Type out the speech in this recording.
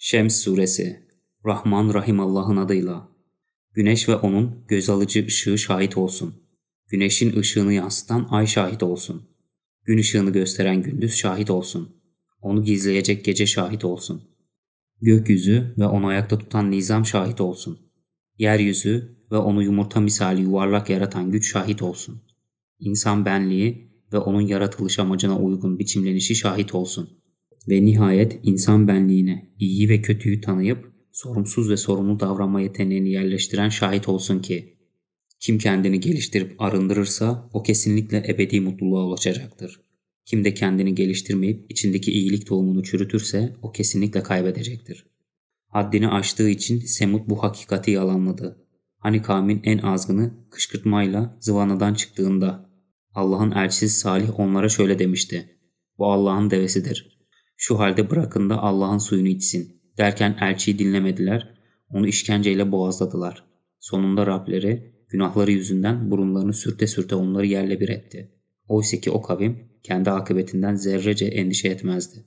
Şems Suresi Rahman Rahim Allah'ın adıyla. Güneş ve onun göz alıcı ışığı şahit olsun. Güneşin ışığını yansıtan ay şahit olsun. Gün ışığını gösteren gündüz şahit olsun. Onu gizleyecek gece şahit olsun. Gökyüzü ve onu ayakta tutan nizam şahit olsun. Yeryüzü ve onu yumurta misali yuvarlak yaratan güç şahit olsun. İnsan benliği ve onun yaratılış amacına uygun biçimlenişi şahit olsun. Ve nihayet insan benliğine iyiyi ve kötüyü tanıyıp sorumsuz ve sorumlu davranma yeteneğini yerleştiren şahit olsun ki kim kendini geliştirip arındırırsa o kesinlikle ebedi mutluluğa ulaşacaktır. Kim de kendini geliştirmeyip içindeki iyilik tohumunu çürütürse o kesinlikle kaybedecektir. Haddini aştığı için Semud bu hakikati yalanladı. Hani kavmin en azgını kışkırtmayla zıvanadan çıktığında Allah'ın elçisi Salih onlara şöyle demişti. Bu Allah'ın devesidir. Şu halde bırakın da Allah'ın suyunu içsin. Derken elçiyi dinlemediler, onu işkenceyle boğazladılar. Sonunda Rableri günahları yüzünden burunlarını sürte sürte onları yerle bir etti. Oysa ki o kavim kendi akıbetinden zerrece endişe etmezdi.